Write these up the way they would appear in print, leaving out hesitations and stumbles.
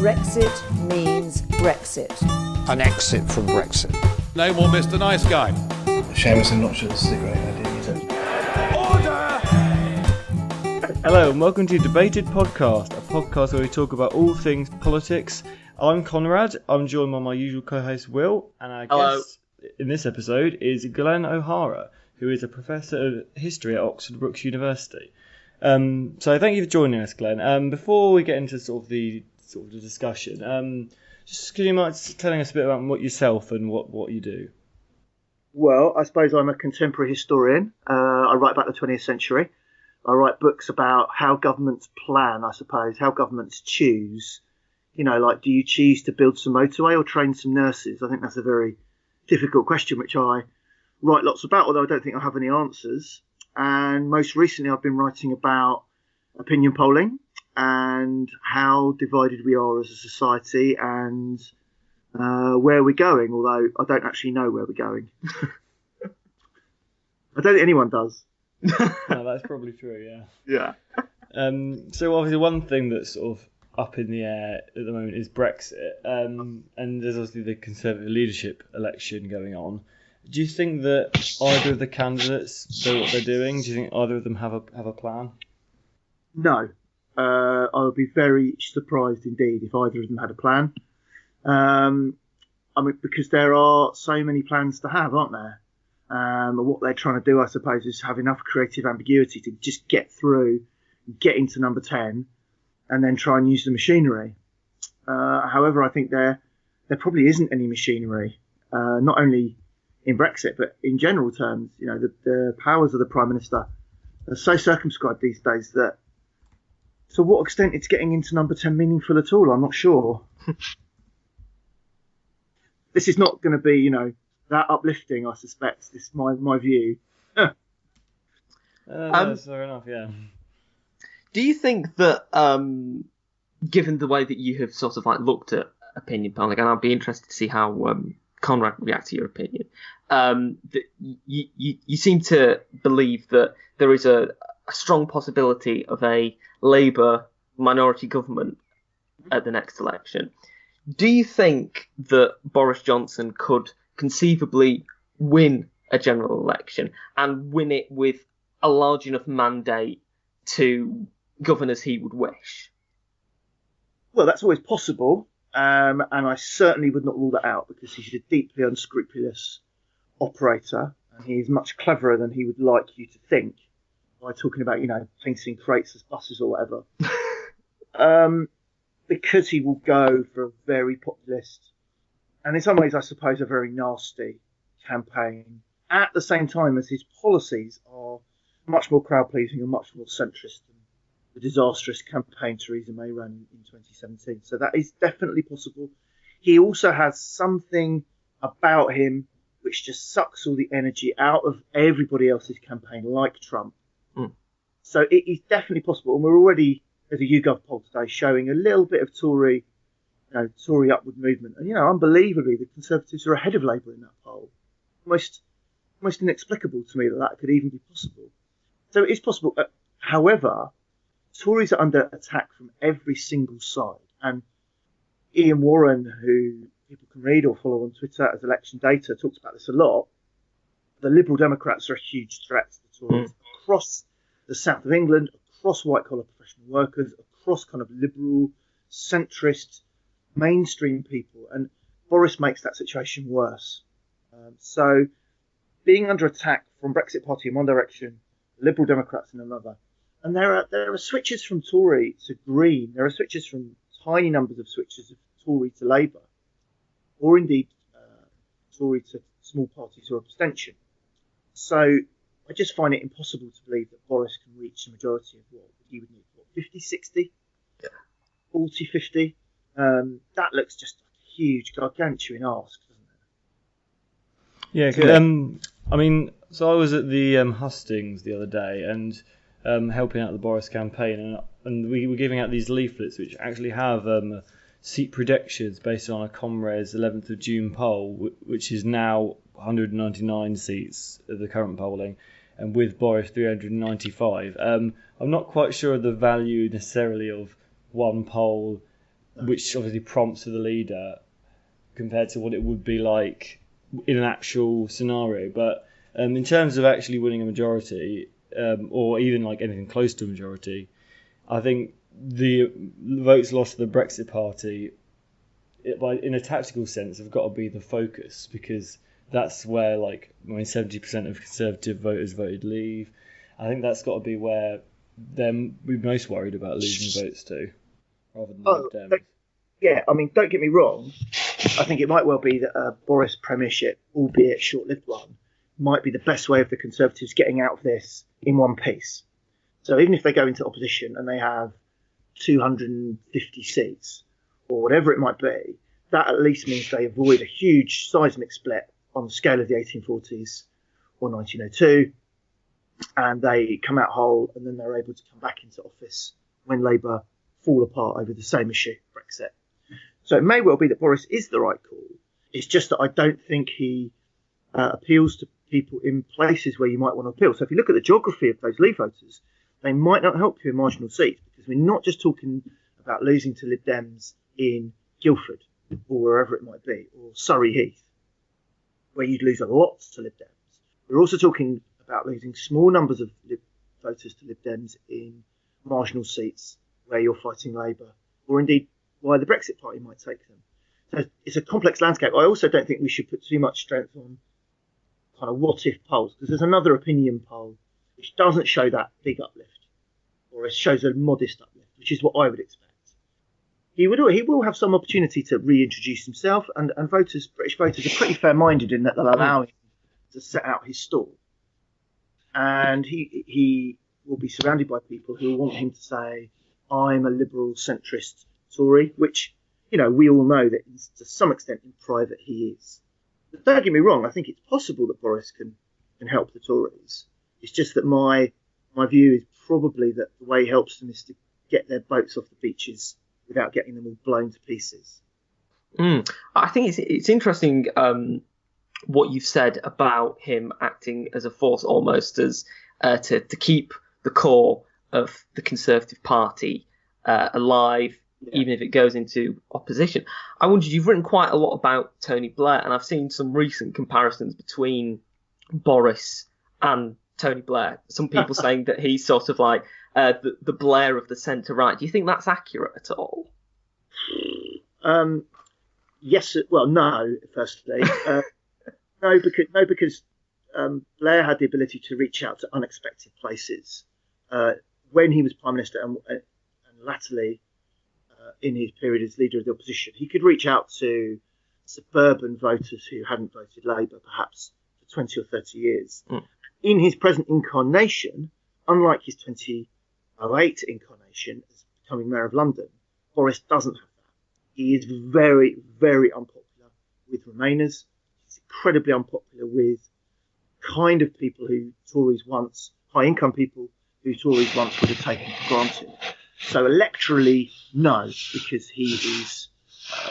Brexit means Brexit. An exit from Brexit. No more Mr. Nice Guy. Seamus, I'm not sure this is a great idea, is it? Order! Hello and welcome to Debated Podcast, a podcast where we talk about all things politics. I'm Conrad, I'm joined by my usual co-host Will, and our guest in this episode is Glen O'Hara, who is a professor of history at Oxford Brookes University. So thank you for joining us, Glen. Before we get into the discussion, just could you mind telling us a bit about what yourself and what you do? Well, I suppose I'm a contemporary historian. I write about the 20th century. I write books about how governments plan, I suppose, how governments choose. You know, like, do you choose to build some motorway or train some nurses? I think that's a very difficult question, which I write lots about, although I don't think I have any answers. And most recently, I've been writing about opinion polling and how divided we are as a society and where we're going, although I don't actually know where we're going. I don't think anyone does. No, that's probably true, Yeah. So obviously one thing that's sort of up in the air at the moment is Brexit, and there's obviously the Conservative leadership election going on. Do you think that either of the candidates know what they're doing? Do you think either of them have a plan? No. I would be very surprised indeed if either of them had a plan. I mean, because there are so many plans to have, aren't there? And what they're trying to do, I suppose, is have enough creative ambiguity to just get through, get into number 10, and then try and use the machinery. However, I think there probably isn't any machinery, not only in Brexit, but in general terms. You know, the powers of the Prime Minister are so circumscribed these days that to what extent it's getting into number 10 meaningful at all, I'm not sure. This is not going to be, that uplifting, I suspect. This is my view. That's fair enough, yeah. Do you think that, given the way that you have sort of looked at opinion polling, and I'd be interested to see how Conrad would react to your opinion, that you seem to believe that there is a strong possibility of a Labour minority government at the next election. Do you think that Boris Johnson could conceivably win a general election and win it with a large enough mandate to govern as he would wish? Well, that's always possible, and I certainly would not rule that out because he's a deeply unscrupulous operator, and he is much cleverer than he would like you to think by talking about, painting crates as buses or whatever. Because he will go for a very populist, and in some ways, I suppose, a very nasty campaign, at the same time as his policies are much more crowd-pleasing and much more centrist than the disastrous campaign Theresa May ran in 2017. So that is definitely possible. He also has something about him which just sucks all the energy out of everybody else's campaign, like Trump. So it is definitely possible, and we're already, there's a YouGov poll today showing a little bit of Tory upward movement. And, unbelievably, the Conservatives are ahead of Labour in that poll. Almost inexplicable to me that could even be possible. So it is possible. However, Tories are under attack from every single side. And Ian Warren, who people can read or follow on Twitter as Election Data, talks about this a lot. The Liberal Democrats are a huge threat to the Tories across the south of England, across white-collar professional workers, across kind of liberal, centrist, mainstream people. And Boris makes that situation worse. So being under attack from Brexit Party in one direction, Liberal Democrats in another. And there are switches from Tory to Green. There are switches from tiny numbers of switches of Tory to Labour, or indeed Tory to small parties or abstention. So I just find it impossible to believe that Boris can reach a majority of what he would need. 50, 60? Yeah. 40, 50? That looks just like a huge, gargantuan ask, doesn't it? Yeah, so I was at the hustings the other day and helping out the Boris campaign, and we were giving out these leaflets which actually have seat predictions based on a Comres 11th of June poll, which is now 199 seats at the current polling, and with Boris 395. I'm not quite sure of the value necessarily of one poll which obviously prompts for the leader compared to what it would be like in an actual scenario. But in terms of actually winning a majority, or even like anything close to a majority, I think the votes lost to the Brexit Party, in a tactical sense, have got to be the focus, because that's where 70% of Conservative voters voted Leave. I think that's got to be where we're most worried about losing votes to, rather than Lib Dems. Yeah, I mean, don't get me wrong. I think it might well be that a Boris premiership, albeit short-lived one, might be the best way of the Conservatives getting out of this in one piece. So even if they go into opposition and they have 250 seats, or whatever it might be, that at least means they avoid a huge seismic split on the scale of the 1840s or 1902, and they come out whole, and then they're able to come back into office when Labour fall apart over the same issue, Brexit. So it may well be that Boris is the right call. It's just that I don't think he appeals to people in places where you might want to appeal. So if you look at the geography of those Leave voters, they might not help you in marginal seats, because we're not just talking about losing to Lib Dems in Guildford or wherever it might be, or Surrey Heath, where you'd lose a lot to Lib Dems. We're also talking about losing small numbers of voters to Lib Dems in marginal seats where you're fighting Labour, or indeed why the Brexit Party might take them. So it's a complex landscape. I also don't think we should put too much strength on kind of what-if polls, because there's another opinion poll which doesn't show that big uplift, or it shows a modest uplift, which is what I would expect. He will have some opportunity to reintroduce himself, and British voters are pretty fair-minded in that they'll allow him to set out his stall. And he will be surrounded by people who want him to say, I'm a liberal centrist Tory, which, we all know that to some extent in private he is. But don't get me wrong, I think it's possible that Boris can help the Tories. It's just that my view is probably that the way he helps them is to get their boats off the beaches without getting them all blown to pieces. I think it's interesting what you've said about him acting as a force almost as to keep the core of the Conservative Party alive, even if it goes into opposition. I wondered, you've written quite a lot about Tony Blair, and I've seen some recent comparisons between Boris and Tony Blair. Some people saying that he's sort of like the Blair of the centre-right. Do you think that's accurate at all? Yes. Well, no. Firstly, no, because Blair had the ability to reach out to unexpected places when he was Prime Minister, and latterly in his period as leader of the opposition. He could reach out to suburban voters who hadn't voted Labour, perhaps for 20 or 30 years. In his present incarnation, unlike his 2008 incarnation as becoming Mayor of London, Boris doesn't have that. He is very, very unpopular with Remainers. He's incredibly unpopular with kind of people who Tories once, high-income people who Tories once would have taken for granted. So electorally, no, because he is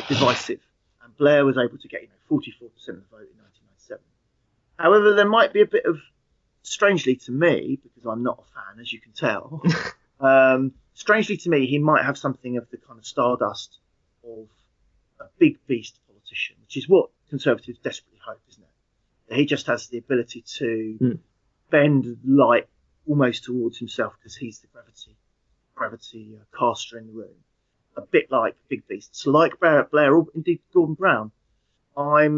divisive. And Blair was able to get 44% of the vote in 1997. However, there might be a bit of, strangely to me, because I'm not a fan, as you can tell, strangely to me, he might have something of the kind of stardust of a big beast politician, which is what Conservatives desperately hope, isn't it? That he just has the ability to bend light almost towards himself, because he's the gravity caster in the room, a bit like big beasts, like Blair or indeed Gordon Brown. I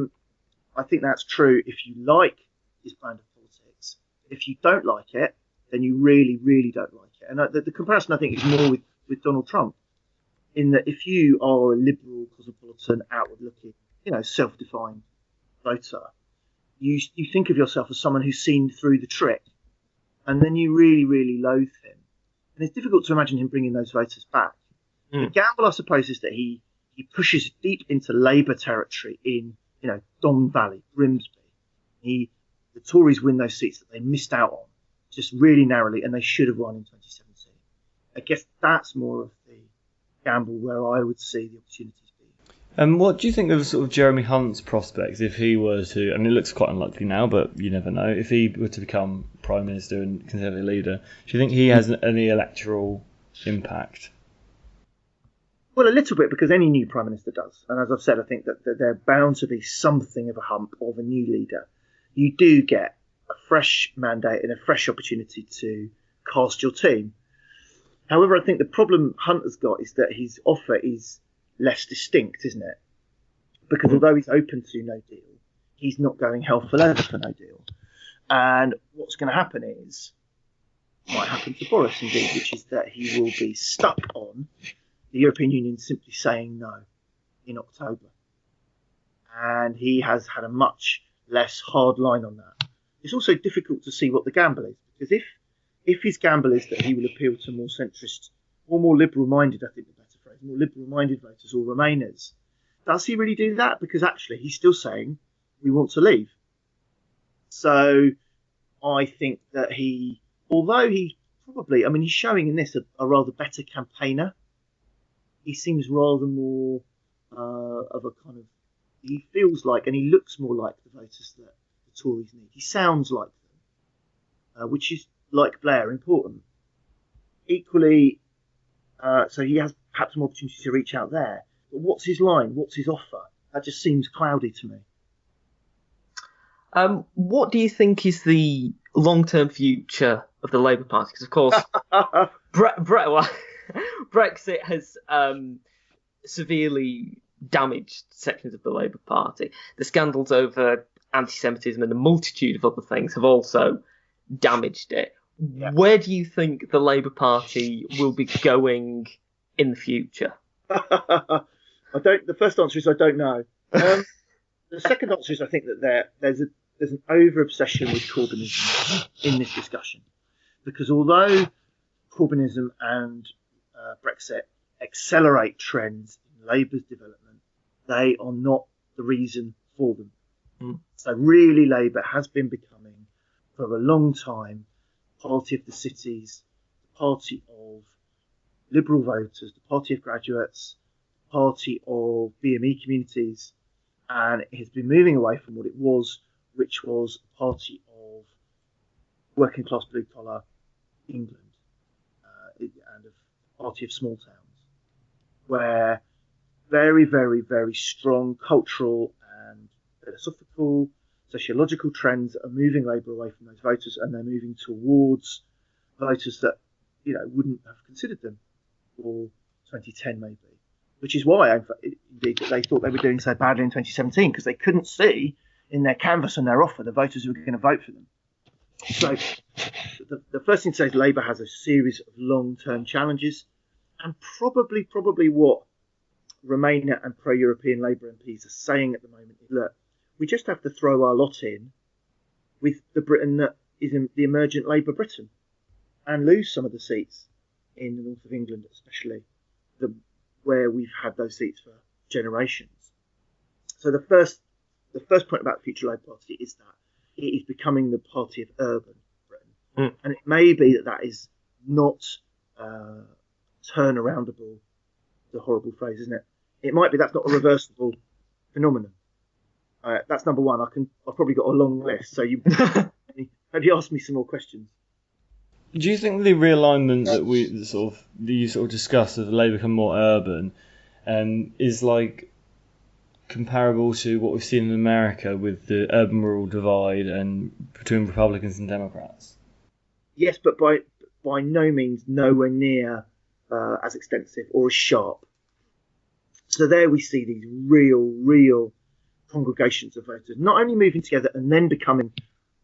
think that's true if you like his brand of politics. If you don't like it, then you really, really don't like it. And the comparison, I think, is more with Donald Trump, in that if you are a liberal, cosmopolitan, outward-looking, self-defined voter, you think of yourself as someone who's seen through the trick, and then you really, really loathe him. And it's difficult to imagine him bringing those voters back. The gamble, I suppose, is that he pushes deep into Labour territory in, Don Valley, Grimsby. The Tories win those seats that they missed out on, just really narrowly, and they should have won in 2017. I guess that's more of the gamble where I would see the opportunities be. What do you think of sort of Jeremy Hunt's prospects if he were to, and it looks quite unlikely now, but you never know, if he were to become Prime Minister and Conservative leader, do you think he has any electoral impact? Well, a little bit, because any new Prime Minister does. And as I've said, I think that they're bound to be something of a hump of a new leader. You do get a fresh mandate and a fresh opportunity to cast your team. However, I think the problem Hunt has got is that his offer is less distinct, isn't it? Because although he's open to no deal, he's not going hell for leather for no deal. And what's going to happen might happen to Boris indeed, which is that he will be stuck on the European Union simply saying no in October. And he has had a much less hard line on that. It's also difficult to see what the gamble is, because if his gamble is that he will appeal to more centrist or more liberal-minded, I think the better phrase, more liberal-minded voters or Remainers, does he really do that? Because actually he's still saying we want to leave. So I think that although he probably, he's showing in this a rather better campaigner. He seems rather more of a kind of, he feels like, and he looks more like the voters that the Tories need. He sounds like them, which is, like Blair, important. Equally, so he has perhaps an opportunity to reach out there. But what's his line? What's his offer? That just seems cloudy to me. What do you think is the long-term future of the Labour Party? Because, of course, Brexit has severely damaged sections of the Labour Party. The scandals over anti-Semitism and a multitude of other things have also damaged it. Yeah. Where do you think the Labour Party will be going in the future? The first answer is I don't know. The second answer is I think that there's an over-obsession with Corbynism in this discussion. Because although Corbynism and Brexit accelerate trends in Labour's development, they are not the reason for them. So really Labour has been becoming, for a long time, the party of the cities, the party of liberal voters, the party of graduates, the party of BME communities, and it has been moving away from what it was, which was a party of working class blue collar England and a party of small towns, where very, very, very strong cultural and philosophical, sociological trends are moving Labour away from those voters, and they're moving towards voters that wouldn't have considered them for 2010 maybe, which is why indeed they thought they were doing so badly in 2017, because they couldn't see in their canvass and their offer the voters who were going to vote for them. So the first thing to say is Labour has a series of long-term challenges, and probably what Remainer and pro-European Labour MPs are saying at the moment is, look, we just have to throw our lot in with the Britain that is in the emergent Labour Britain and lose some of the seats in the north of England, especially where we've had those seats for generations. So the first point about the future Labour Party is that it is becoming the party of urban Britain. And it may be that is not turnaroundable, the horrible phrase, isn't it? It might be that's not a reversible phenomenon. That's number one. I've probably got a long list, so you maybe ask me some more questions. Do you think the realignment that you sort of discussed of Labour become more urban is like comparable to what we've seen in America with the urban-rural divide and between Republicans and Democrats? Yes, but by no means nowhere near as extensive or as sharp. So there we see these real congregations of voters not only moving together and then becoming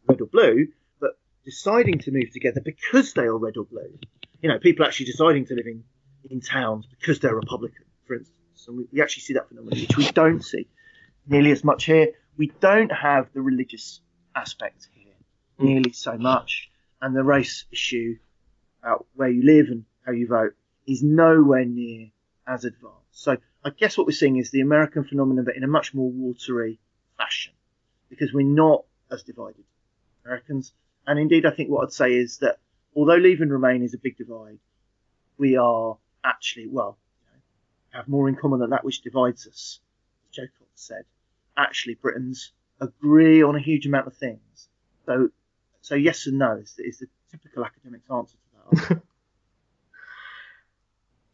red or blue, but deciding to move together because they are red or blue. People actually deciding to live in towns because they're Republican, for instance. And we actually see that phenomenon, which we don't see nearly as much here. We don't have the religious aspect here nearly so much. And the race issue, where you live and how you vote, is nowhere near as advanced. So I guess what we're seeing is the American phenomenon, but in a much more watery fashion, because we're not as divided, Americans. And indeed, I think what I'd say is that although Leave and Remain is a big divide, we are actually, have more in common than that which divides us, as Joe Cox said. Actually, Britons agree on a huge amount of things. So yes and no is the typical academic answer to that.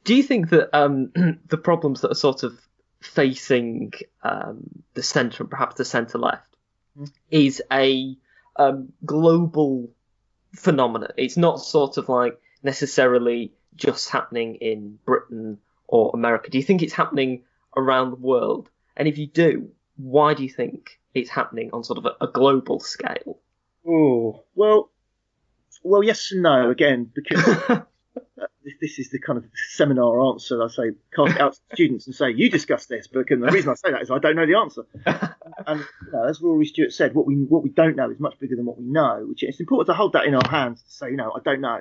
Do you think that the problems that are sort of facing the centre and perhaps the centre left is a global phenomenon? It's not sort of like necessarily just happening in Britain or America. Do you think it's happening around the world? And if you do, why do you think it's happening on sort of a global scale? Oh, well, yes and no. Again, because this is the kind of seminar answer. I say, cast it out to students and say, you discuss this. But the reason I say that is I don't know the answer. And as Rory Stewart said, what we don't know is much bigger than what we know. Which it's important to hold that in our hands to say, I don't know.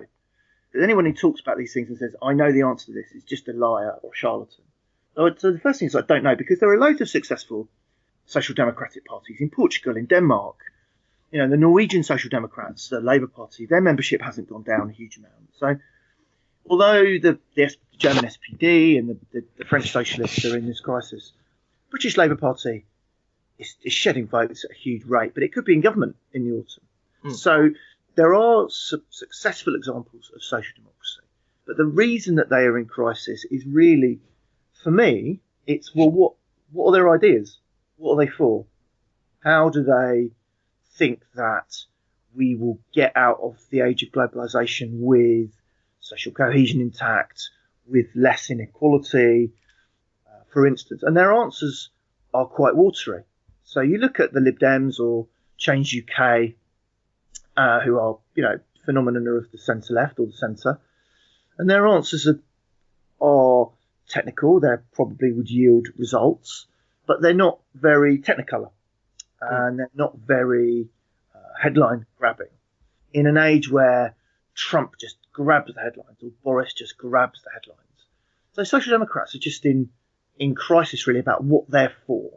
But anyone who talks about these things and says, I know the answer to this, is just a liar or charlatan. So the first thing is I don't know, because there are loads of successful social democratic parties in Portugal, in Denmark. The Norwegian Social Democrats, the Labour Party, their membership hasn't gone down a huge amount. So although the German SPD and the French Socialists are in this crisis, British Labour Party is shedding votes at a huge rate, but it could be in government in the autumn. So there are successful examples of social democracy. But the reason that they are in crisis is really, for me, it's, what are their ideas? What are they for? How do they think that we will get out of the age of globalization with social cohesion intact, with less inequality, for instance? And their answers are quite watery. So you look at the Lib Dems or Change UK, who are, phenomena of the centre left or the centre, and their answers are technical. They probably would yield results, but they're not very technicolor, and they're not very headline grabbing. In an age where Trump just grabs the headlines or Boris just grabs the headlines, so Social Democrats are just in crisis really about what they're for.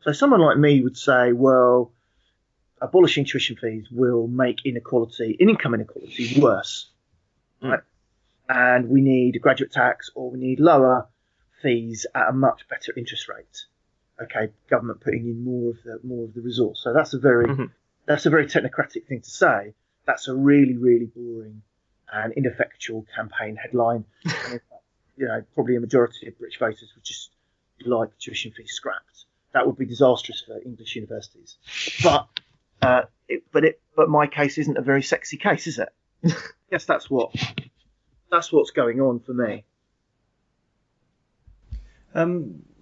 So someone like me would say, well, abolishing tuition fees will make income inequality worse, right? And we need a graduate tax, or we need lower fees at a much better interest rate. Okay, government putting in more of the resource. So that's a very technocratic thing to say. That's a really, really boring and ineffectual campaign headline. And in fact, probably a majority of British voters would just like tuition fees scrapped. That would be disastrous for English universities. But my case isn't a very sexy case, is it? Yes, that's what's going on for me.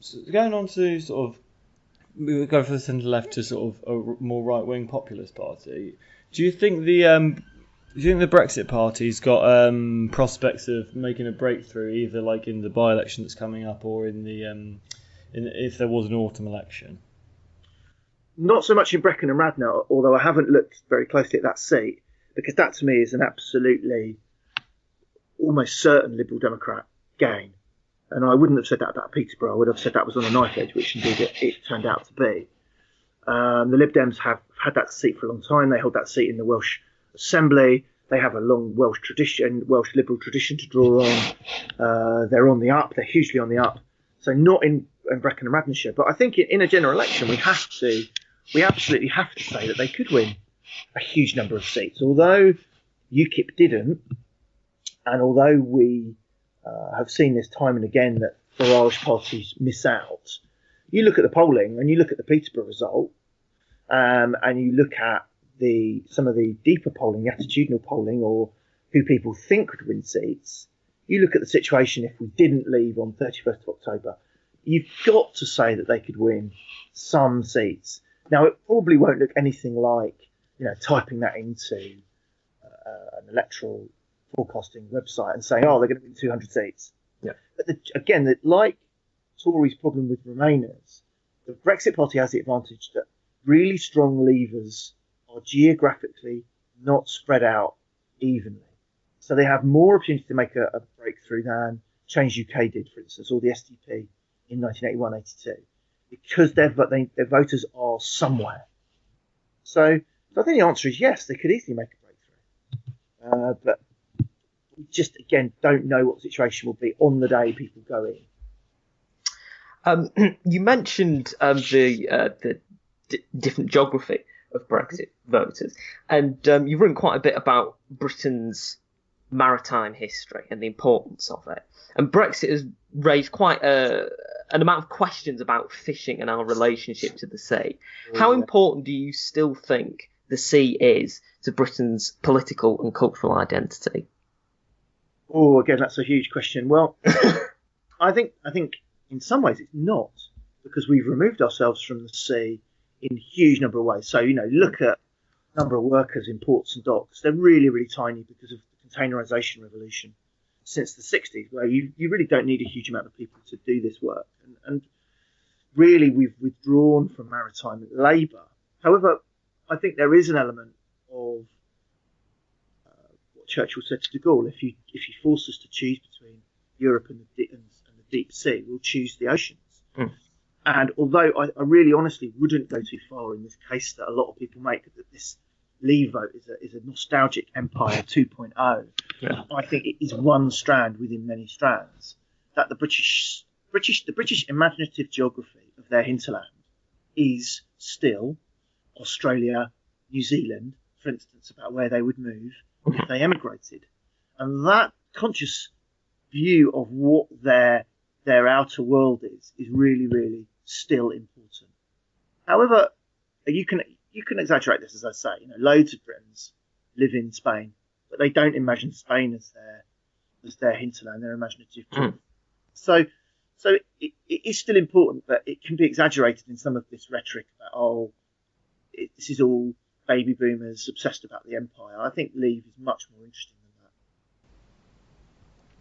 So going on to sort of, we would go for the centre left to sort of a more right wing populist party. Do you think the Brexit Party's got prospects of making a breakthrough, either like in the by-election that's coming up, or in the if there was an autumn election? Not so much in Brecon and Radnor, although I haven't looked very closely at that seat, because that to me is an absolutely almost certain Liberal Democrat gain. And I wouldn't have said that about Peterborough. I would have said that was on a knife edge, which indeed it turned out to be. The Lib Dems have had that seat for a long time. They hold that seat in the Welsh Assembly. They have a long Welsh Liberal tradition to draw on. They're on the up. They're hugely on the up. So not in Brecon and Radnorshire. But I think in a general election, we absolutely have to say that they could win a huge number of seats. Although UKIP didn't, and although we have seen this time and again that Farage parties miss out, you look at the polling and you look at the Peterborough result, and you look at some of the deeper polling, the attitudinal polling, or who people think would win seats. You look at the situation if we didn't leave on 31st of October, you've got to say that they could win some seats. Now, it probably won't look anything like, typing that into an electoral forecasting website and saying, they're going to win 200 seats. Yeah. But again, like Tory's problem with Remainers, the Brexit Party has the advantage that really strong levers are geographically not spread out evenly. So they have more opportunity to make a breakthrough than Change UK did, for instance, or the SDP in 1981-82, because their voters are somewhere. So I think the answer is yes, they could easily make a breakthrough. But we just, again, don't know what the situation will be on the day people go in. You mentioned the different geography of Brexit voters, and you've written quite a bit about Britain's maritime history and the importance of it. And Brexit has raised quite an amount of questions about fishing and our relationship to the sea. How important do you still think the sea is to Britain's political and cultural identity? Oh, again, that's a huge question. Well, I think in some ways it's not, because we've removed ourselves from the sea in a huge number of ways. So, look at the number of workers in ports and docks. They're really, really tiny because of the containerisation revolution since the 60s, where you really don't need a huge amount of people to do this work. And really, we've withdrawn from maritime labour. However, I think there is an element of what Churchill said to de Gaulle: if you force us to choose between Europe and the deep sea, we'll choose the oceans. And although I really honestly wouldn't go too far in this case that a lot of people make, that this Leave vote is a nostalgic Empire 2.0, I think it is one strand within many strands, that the British imaginative geography of their hinterland is still Australia, New Zealand, for instance, about where they would move if they emigrated. And that conscious view of what their outer world is really, really still important. However, you can exaggerate this, as I say. Loads of Britons live in Spain, but they don't imagine Spain as their hinterland, their imaginative. So it is still important, but it can be exaggerated in some of this rhetoric about this is all baby boomers obsessed about the empire. I think Leave is much more interesting than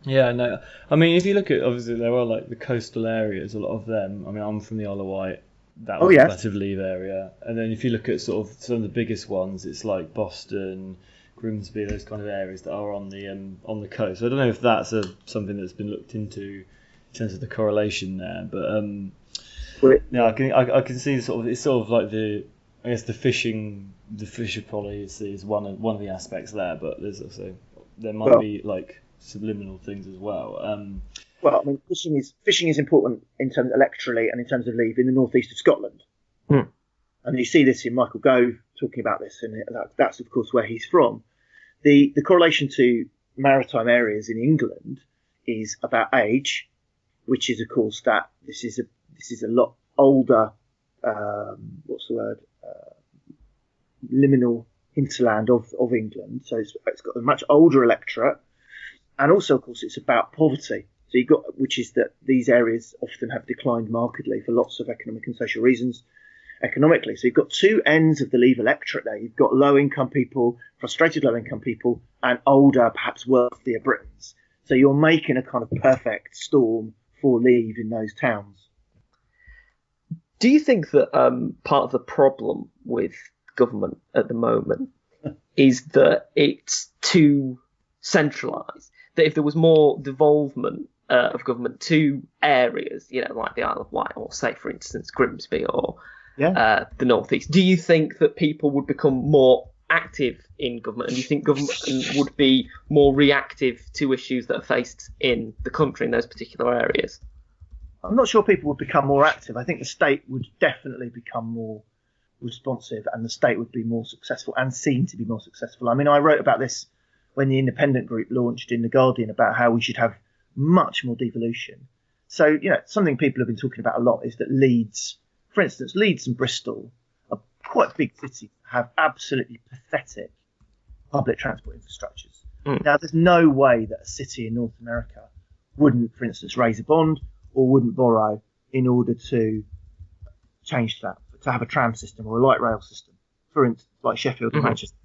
that. Yeah, no. I mean, if you look at, obviously there are like the coastal areas, a lot of them. I mean, I'm from the Isle of Wight. That was a massive Leave area. And then if you look at sort of some of the biggest ones, it's like Boston, Grimsby, those kind of areas that are on the coast. So I don't know if that's something that's been looked into in terms of the correlation there, but I can see it's sort of like the fisher policy is one of the aspects there, but there might be like subliminal things as well. Well, I mean, fishing is important in terms electorally and in terms of Leave in the northeast of Scotland. And you see this in Michael Gove talking about this, and that's of course where he's from. The correlation to maritime areas in England is about age, which is of course that this is a lot older. Liminal hinterland of England, so it's got a much older electorate, and also of course it's about poverty. So which is that these areas often have declined markedly for lots of economic and social reasons economically. So you've got two ends of the Leave electorate there. You've got low-income people, frustrated low-income people, and older, perhaps wealthier Britons. So you're making a kind of perfect storm for Leave in those towns. Do you think that part of the problem with government at the moment is that it's too centralised? That if there was more devolvement of government to areas, like the Isle of Wight, or say, for instance, Grimsby or the North East, do you think that people would become more active in government? And do you think government would be more reactive to issues that are faced in the country in those particular areas? I'm not sure people would become more active. I think the state would definitely become more responsive, and the state would be more successful and seen to be more successful. I mean, I wrote about this when the Independent Group launched in The Guardian about how we should have much more devolution. So, something people have been talking about a lot is that Leeds, for instance, Leeds and Bristol are quite big cities, have absolutely pathetic public transport infrastructures. Now, there's no way that a city in North America wouldn't, for instance, raise a bond or wouldn't borrow in order to change that, to have a tram system or a light rail system, for instance, like Sheffield and Manchester.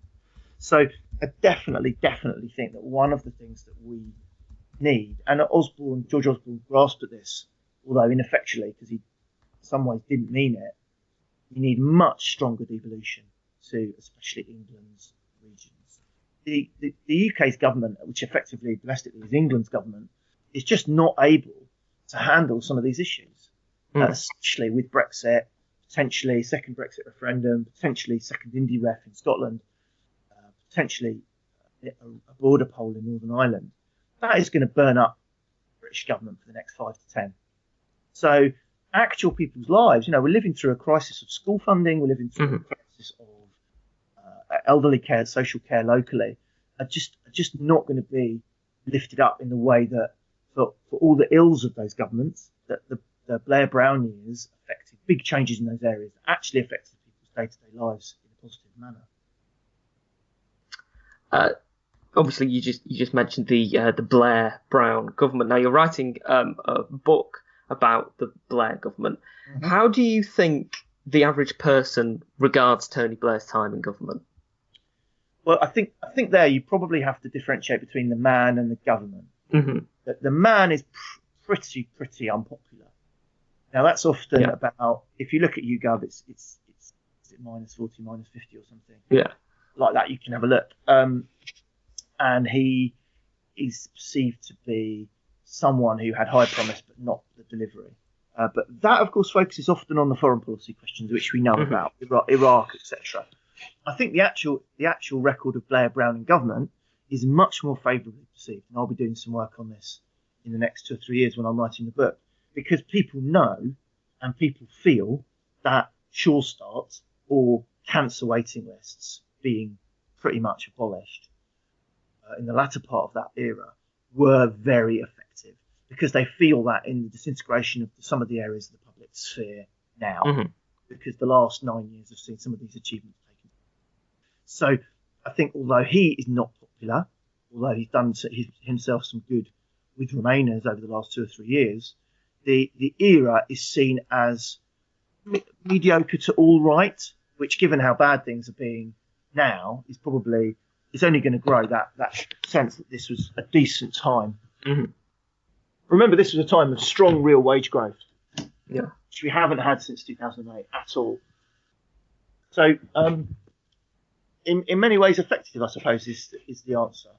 So I definitely think that one of the things that we need, and George Osborne grasped at this, although ineffectually, because he in some ways didn't mean it, you need much stronger devolution to especially England's regions. The UK's government, which effectively domestically is England's government, is just not able to handle some of these issues, especially with Brexit, potentially second Brexit referendum, potentially second Indie ref in Scotland, potentially a border poll in Northern Ireland. That is going to burn up the British government for the next 5 to 10. So actual people's lives, we're living through a crisis of school funding, we're living through a crisis of elderly care, social care locally, are just not going to be lifted up in the way that for all the ills of those governments, that the Blair Brown years affected big changes in those areas that actually affected people's day-to-day lives in a positive manner. Obviously, you just mentioned the Blair Brown government. Now you're writing a book about the Blair government. Mm-hmm. How do you think the average person regards Tony Blair's time in government? Well, I think there you probably have to differentiate between the man and the government. Mm-hmm. The man is pretty unpopular. Now that's often about, if you look at YouGov, it's is it -40, -50 or something. Yeah, like that. You can have a look. And he is perceived to be someone who had high promise but not the delivery. But that, of course, focuses often on the foreign policy questions, which we know about, Iraq, etc. I think the actual record of Blair Brown in government is much more favourably perceived, and I'll be doing some work on this in the next 2 or 3 years when I'm writing the book, because people know and people feel that sure start or cancer waiting lists being pretty much abolished in the latter part of that era were very effective, because they feel that in the disintegration of some of the areas of the public sphere now, because the last 9 years have seen some of these achievements taken. So I think although he is not popular, although he's done himself some good with Remainers over the last 2 or 3 years, the era is seen as mediocre to all right, which, given how bad things are being now, is probably, it's only going to grow that sense that this was a decent time. Mm-hmm. Remember, this was a time of strong real wage growth, which we haven't had since 2008 at all. So, in many ways, effective, I suppose, is the answer.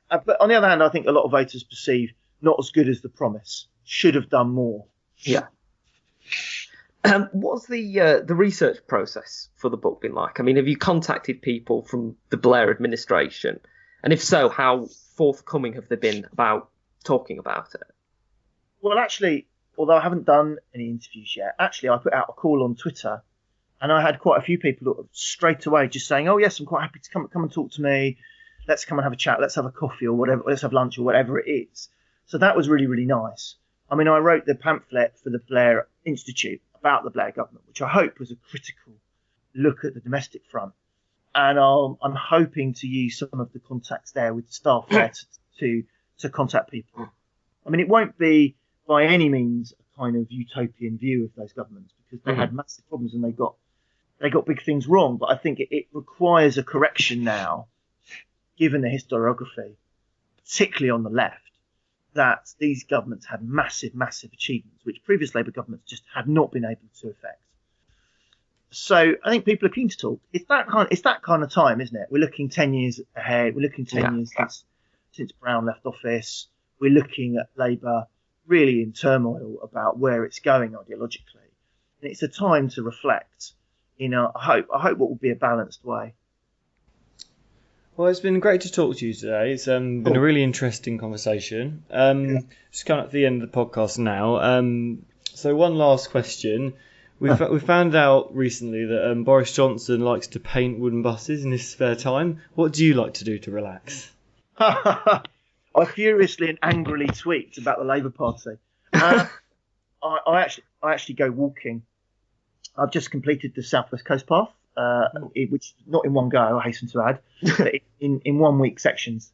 But on the other hand, I think a lot of voters perceive not as good as the promise, should have done more. Yeah. What's the research process for the book been like? I mean, have you contacted people from the Blair administration? And if so, how forthcoming have they been about talking about it? Well, actually, although I haven't done any interviews yet, actually I put out a call on Twitter, and I had quite a few people straight away just saying, "Oh yes, I'm quite happy to come and talk to me. Let's come and have a chat. Let's have a coffee or whatever. Let's have lunch or whatever it is." So that was really, really nice. I mean, I wrote the pamphlet for the Blair Institute about the Blair government, which I hope was a critical look at the domestic front. And I'm hoping to use some of the contacts there with the staff there to contact people. I mean, it won't be by any means a kind of utopian view of those governments, because they had massive problems and they got big things wrong. But I think it requires a correction now, given the historiography, particularly on the left, that these governments had massive achievements, which previous Labour governments just had not been able to effect. So I think people are keen to talk. It's that kind of time, isn't it? We're looking 10 years ahead. We're looking 10 years since Brown left office. We're looking at Labour really in turmoil about where it's going ideologically. And it's a time to reflect in I hope what will be a balanced way. Well, it's been great to talk to you today. It's been a really interesting conversation. Just coming up to the end of the podcast now. So one last question. We found out recently that Boris Johnson likes to paint wooden buses in his spare time. What do you like to do to relax? I furiously and angrily tweet about the Labour Party. I actually go walking. I've just completed the South West Coast Path, which not in one go, I hasten to add, but in 1 week sections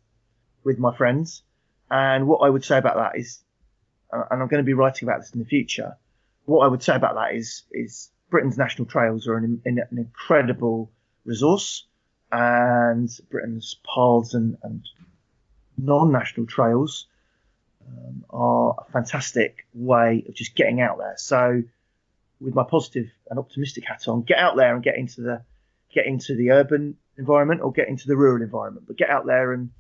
with my friends. And what I would say about that is, and I'm going to be writing about this in the future, what I would say about that is Britain's national trails are an incredible resource, and Britain's paths and non-national trails are a fantastic way of just getting out there. So with my positive and optimistic hat on, get out there and get into the urban environment or get into the rural environment, but get out there and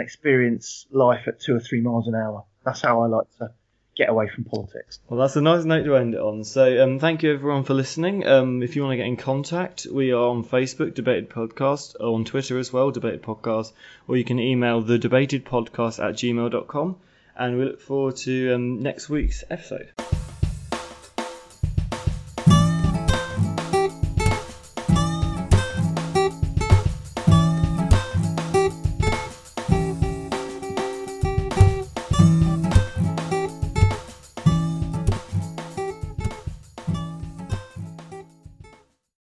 experience life at 2 or 3 miles an hour. That's how I like to get away from politics. Well, that's a nice note to end it on. So thank you everyone for listening. If you want to get in contact, we are on Facebook, Debated Podcast, or on Twitter as well, Debated Podcast, or you can email thedebatedpodcast@gmail.com, and we look forward to next week's episode.